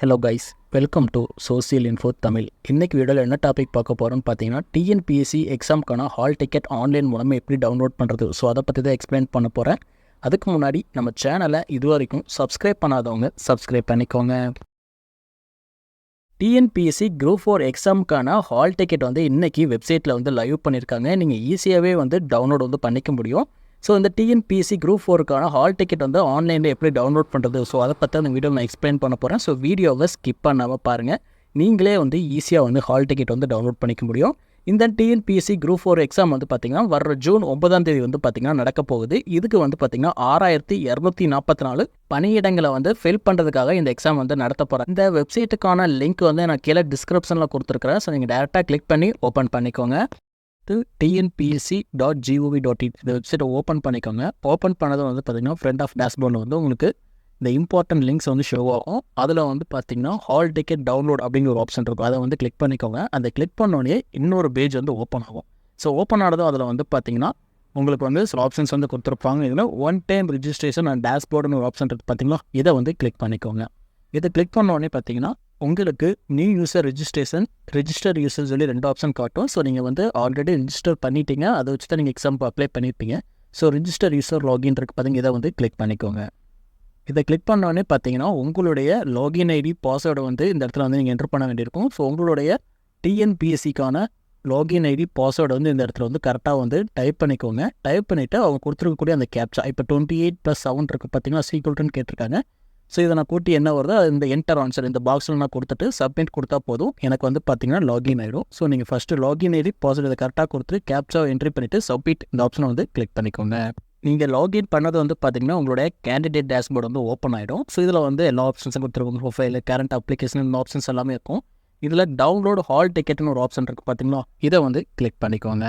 Hello guys, welcome to social info Tamil. இன்றைக்கி வீடியோவில் என்ன டாபிக் பார்க்க போகிறோம்னு பார்த்தீங்கன்னா, டிஎன்பிஎஸ்சி எக்ஸாமுக்கான ஹால் டிக்கெட் ஆன்லைன் மூலமாக எப்படி டவுன்லோட் பண்ணுறது, ஸோ அதை பற்றி தான் எக்ஸ்பிளைன் பண்ண போகிறேன். அதுக்கு முன்னாடி நம்ம சேனலை இது வரைக்கும் சப்ஸ்கிரைப் பண்ணாதவங்க சப்ஸ்கிரைப் பண்ணிக்கோங்க. டிஎன்பிஎஸ்சி குரூப் 4 எக்ஸாமுக்கான ஹால் டிக்கெட் இன்றைக்கி வெப்சைட்டில் லைவ் பண்ணியிருக்காங்க. நீங்கள் ஈஸியாகவே டவுன்லோட் பண்ணிக்க முடியும். ஸோ இந்த டிஎன்பிஎஸ்சி குரூப் 4க்கான ஹால் டிக்கெட் ஆன்லைனில் எப்படி டவுன்லோட் பண்ணுறது, ஸோ அதை பற்றி அந்த வீடியோ நான் எக்ஸ்பிளைன் பண்ண போகிறேன். ஸோ வீடியோவை ஸ்கிப் பண்ணாமல் பாருங்கள். நீங்களே ஈஸியாக ஹால் டிக்கெட் டவுன்லோட் பண்ணிக்க முடியும். இந்த டிஎன்பிஎஸ்சி குரூப் 4 எக்ஸாம் பார்த்திங்கன்னா வர ஜூன் 9ஆம் தேதி பார்த்திங்கன்னா நடக்க போகுது. இதுக்கு பார்த்திங்கன்னா 6244 பணியிடங்களை ஃபில் பண்ணுறதுக்காக இந்த எக்ஸாம் நடத்த போகிறேன். இந்த வெப்சைட்டுக்கான லிங்க் நான் கீழே டிஸ்கிரிப்ஷனில் கொடுத்துருக்குறேன். ஸோ நீங்கள் டேரெக்டாக கிளிக் பண்ணி ஓப்பன் பண்ணிக்கோங்க. tnpsc.gov.in இந்த வெப்சைட்டை ஓப்பன் பண்ணிக்கோங்க. ஓப்பன் பண்ணது பார்த்தீங்கன்னா ஃப்ரண்ட் ஆஃப் டேஷ்போர்டில் உங்களுக்கு இந்த இம்பார்ட்டன்ட் லிங்க்ஸ் ஷோ ஆகும். அதில் பார்த்தீங்கன்னா ஹால் டிக்கெட் டவுன்லோட் அப்படிங்கிற ஒரு ஆப்ஷன் இருக்கும். அதை கிளிக் பண்ணிக்கோங்க. அதை கிளிக் பண்ணோடனே இன்னொரு பேஜ் ஓப்பன் ஆகும். ஸோ ஓப்பன் ஆனதும் அதில் பார்த்தீங்கன்னா உங்களுக்கு சில ஆப்ஷன்ஸ் கொடுத்துருப்பாங்க. இதில் ஒன் டைம் ரிஜிஸ்ட்ரேஷன் அண்ட் டேஷ்போர்டுன்னு ஒரு ஆப்ஷன் இருக்குது பார்த்தீங்களா, இதை கிளிக் பண்ணிக்கோங்க. இதை கிளிக் பண்ணோடனே பார்த்தீங்கன்னா உங்களுக்கு நியூ யூசர் ரெஜிஸ்டர் யூசர் சொல்லி 2 ஆப்ஷன் காட்டும். ஸோ நீங்கள் ஆல்ரெடி ரெஜிஸ்டர் பண்ணிட்டீங்க, அதை வச்சு தான் நீங்கள் எக்ஸாம் அப்ளை பண்ணியிருப்பீங்க. ஸோ ரெஜிஸ்டர் யூசர் லாகின் இருக்குது பார்த்தீங்க, இதை கிளிக் பண்ணிக்கோங்க. இதை கிளிக் பண்ணோடனே பார்த்தீங்கன்னா உங்களுடைய லாகின் ஐடி பாஸ்வேர்டை இந்த இடத்துல நீங்கள் என்டர் பண்ண வேண்டியிருக்கும். ஸோ உங்களுடைய டிஎன்பிஎஸ்சிக்கான லாகின் ஐடி பாஸ்வேர்டு இந்த இடத்துல கரெக்டாக டைப் பண்ணிக்கோங்க. டைப் பண்ணிவிட்டு அவங்க கொடுத்துருக்கக்கூடிய அந்த கேப்சா, இப்போ 28+7 இருக்குது பார்த்தீங்கன்னா சீக்கிரட்டுன்னு கேட்டிருக்காங்க. ஸோ இதை நான் கூட்டி என்ன வருதோ இந்த என்டர் ஆன்சர் இந்த பாக்ஸில் நான் கொடுத்துட்டு சப்மிட் கொடுத்தா போதும், எனக்கு பார்த்தீங்கன்னா லாகின் ஆகிடும். ஸோ நீங்கள் ஃபஸ்ட்டு லாகின் ஐடி பாஸ்வேர்டு இதை கரெக்டாக கொடுத்துட்டு கேப்சாவை என்ட்ரி பண்ணிவிட்டு சப்மிட் இந்த ஆப்ஷனை கிளிக் பண்ணிக்கோங்க. நீங்கள் லாகின் பண்ணது பார்த்தீங்கன்னா உங்களுடைய கேண்டிடேட் டேஷ்போர்டு ஓப்பன் ஆகிடும். ஸோ இதில் எல்லா ஆப்ஷன்ஸும் கொடுத்துருவாங்க. ப்ரொஃபைல், கரண்ட் அப்ளிகேஷன், இந்த ஆப்ஷன்ஸ் எல்லாமே இருக்கும். இதில் டவுன்லோட் ஹால் டிக்கெட்னு ஒரு ஆப்ஷன் இருக்குது பார்த்தீங்களா, இதை கிளிக் பண்ணிக்கோங்க.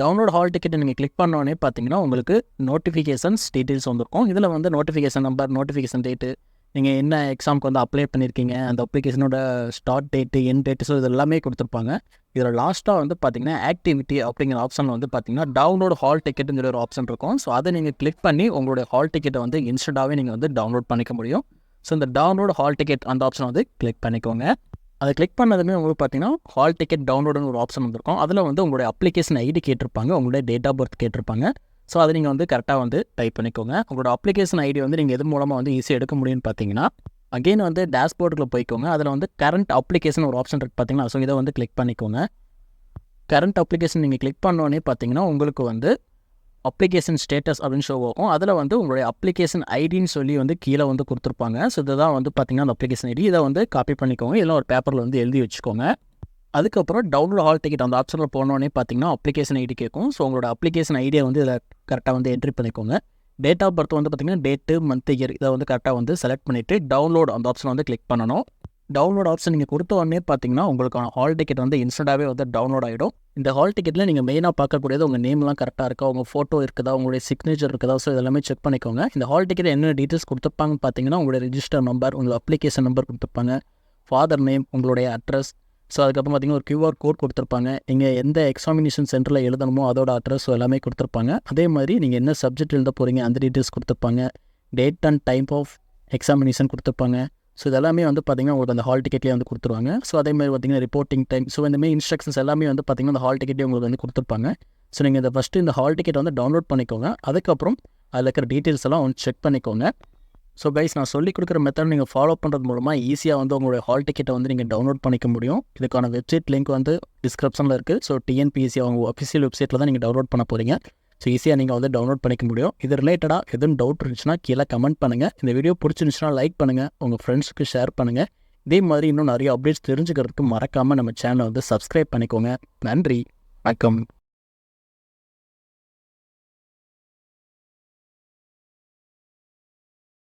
டவுன்லோட் ஹால் டிக்கெட்டை நீங்கள் கிளிக் பண்ணோடனே பார்த்தீங்கன்னா உங்களுக்கு நோட்டிஃபிகேஷன்ஸ் டீட்டெயில்ஸ் வந்துருக்கும். இதில் நோட்டிஃபிகேஷன் நம்பர், நோட்டிஃபிகேஷன் டேட்டு, நீங்கள் என்ன எக்ஸாமுக்கு அப்ளை பண்ணியிருக்கீங்க, அந்த அப்ளிகேஷனோட ஸ்டார்ட் டேட்டு, என் டேட்டு, ஸோ இது எல்லாமே கொடுத்துருப்பாங்க. இதில் லாஸ்ட்டாக பார்த்தீங்கன்னா ஆக்டிவிட்டி அப்படிங்கிற ஆப்ஷனில் பார்த்தீங்கன்னா டவுன்லோட் ஹால் டிக்கெட்டுங்கிற ஒரு ஆப்ஷன் இருக்கும். ஸோ அதை நீங்கள் கிளிக் பண்ணி உங்களுடைய ஹால் டிக்கெட்டை இன்ஸ்டண்ட்டாகவே நீங்கள் டவுன்லோட் பண்ணிக்க முடியும். ஸோ இந்த டவுன்லோட் ஹால் டிக்கெட் அந்த ஆப்ஷனை கிளிக் பண்ணிக்கோங்க. அதை கிளிக் பண்ணதுமே உங்களுக்கு பார்த்தீங்கன்னா ஹால் டிக்கெட் டவுன்லோடுன்னு ஒரு ஆப்ஷன் வந்துருக்கும். அதில் உங்களுடைய அப்ளிகேஷன் ஐடி கேட்டிருப்பாங்க, உங்களுடைய டேட் ஆஃப் பர்த் கேட்டிருப்பாங்க. ஸோ அதை நீங்கள் கரெக்டாக டைப் பண்ணிக்கோங்க. உங்களோட அப்ளிகேஷன் ஐடி நீங்கள் எது மூலமாக ஈஸியாக எடுக்க முடியும்னு பார்த்தீங்கன்னா அகெயின் டேஷ்போர்டுக்குள்ள போய்க்கோங்க. அதில் கரண்ட் அப்ளிகேஷன் ஒரு ஆப்ஷன் இருக்குது பார்த்தீங்கன்னா, ஸோ இதை கிளிக் பண்ணிக்கோங்க. கரண்ட் அப்ளிகேஷன் நீங்கள் கிளிக் பண்ணோன்னே பார்த்தீங்கன்னா உங்களுக்கு அப்ளிகேஷன் ஸ்டேட்டஸ் அப்படின்னு ஷோ ஆகும். அதில் உங்களுடைய அப்ளிகேஷன் ஐடின்னு சொல்லி கீழே கொடுத்துருப்பாங்க. ஸோ இதுதான் பார்த்தீங்கன்னா அந்த அப்ளிகேஷன் ஐடி. இதை காப்பி பண்ணிக்கோங்க, இல்லை ஒரு பேப்பரில் எழுதி வச்சுக்கோங்க. அதுக்கப்புறம் டவுன்லோட் ஹால் டிக்கெட் அந்த ஆப்ஷனில் போனோடனே பார்த்தீங்கன்னா அப்ளிகேஷன் ஐடி கேட்கும். ஸோ உங்களோட அப்ளிகேஷன் ஐடியை இதில் கரெக்டாக என்ட்ரி பண்ணிக்கோங்க. டேட் ஆஃப் பர்த் பார்த்தீங்கன்னா டேட்டு, மந்த், இயர் இதை கரெக்டாக செலக்ட் பண்ணிவிட்டு டவுன்லோட் அந்த ஆப்ஷன் கிளிக் பண்ணணும். டவுன்லோட் ஆப்ஷன் நீங்கள் கொடுத்த உடனே பார்த்தீங்கன்னா உங்களுக்கான ஹால் டிக்கெட் இன்ஸ்டண்ட்டாகவே டவுன்லோட் ஆகிடும். இந்த ஹால் டிக்கெட்டில் நீங்கள் மெயினாக பார்க்கக்கூடியது உங்கள் நேம்லாம் கரெக்டாக இருக்கா, உங்கள் ஃபோட்டோ இருக்குதா, உங்களுடைய சிக்னேச்சர் இருக்குதா, ஸோ இதெல்லாமே செக் பண்ணிக்கோங்க. இந்த ஹால் டிக்கெட் என்ன டீட்டெயில்ஸ் கொடுத்துருப்பாங்கன்னு பார்த்தீங்கன்னா உங்களுடைய ரெஜிஸ்டர் நம்பர், உங்கள் அப்ளிகேஷன் நம்பர் கொடுத்துருப்பாங்க, ஃபாதர் நேம், உங்களுடைய அட்ரஸ், ஸோ அதுக்கப்புறம் பார்த்தீங்கன்னா ஒரு QR கோட் கொடுத்துருப்பாங்க. நீங்கள் எந்த எக்ஸாமினேஷன் சென்டரில் எழுதணுமோ அதோட அட்ரஸ் எல்லாமே கொடுத்துருப்பாங்க. அதே மாதிரி நீங்கள் என்ன சப்ஜெக்ட் எழுத போகிறீங்க அந்த டீட்டெயில்ஸ் கொடுத்துருப்பாங்க. Date and type of examination கொடுத்துருப்பாங்க. ஸோ இதெல்லாமே பார்த்தீங்கன்னா உங்களுக்கு அந்த ஹால் டிக்கெட்லேயே கொடுத்துருவாங்க. ஸோ அதே மாதிரி பார்த்தீங்கன்னா ரிப்போர்ட்டிங் டைம், ஸோ இந்த மாதிரி இன்ஸ்ட்ரக்ஷன்ஸ் எல்லாமே பார்த்தீங்கன்னா அந்த ஹால் டிக்கெட்டே உங்களுக்கு கொடுத்துருப்பாங்க. ஸோ நீங்கள் இந்த ஃபஸ்ட்டு இந்த ஹால் டிக்கெட் டவுன்லோட் பண்ணிக்கோங்க. அதுக்கப்புறம் அதில் இருக்கிற டீட்டெயில்ஸ் எல்லாம் செக் பண்ணிக்கோங்க. ஸோ கைஸ், நான் சொல்லிக் கொடுக்குற மெத்தட் நீங்கள் ஃபாலோ பண்ணுறது மூலமாக ஈஸியாக உங்களுடைய ஹால் டிக்கெட்டை நீங்கள் டவுன்லோட் பண்ணிக்க முடியும். இதுக்கான வெப்சைட் லிங்க் டிஸ்கிரிப்ஷனில் இருக்குது. ஸோ டிஎன்பிஎஸ்சி அவங்க அஃபிஷியல் வெப்சைட்டில் தான் நீங்கள் டவுன்லோட் பண்ண போகிறீங்க. ஸோ ஈஸியாக நீங்கள் டவுன்லோட் பண்ணிக்க முடியும். இது ரிலேட்டடாக எதுவும் டவுட் இருந்துச்சுன்னா கீழே கமெண்ட் பண்ணுங்கள். இந்த வீடியோ பிடிச்சிருந்துச்சுன்னா லைக் பண்ணுங்கள், உங்கள் ஃப்ரெண்ட்ஸுக்கு ஷேர் பண்ணுங்கள். இதே மாதிரி இன்னும் நிறைய அப்டேட்ஸ் தெரிஞ்சுக்கிறதுக்கு மறக்காமல் நம்ம சேனலை சப்ஸ்கிரைப் பண்ணிக்கோங்க. நன்றி, வணக்கம்.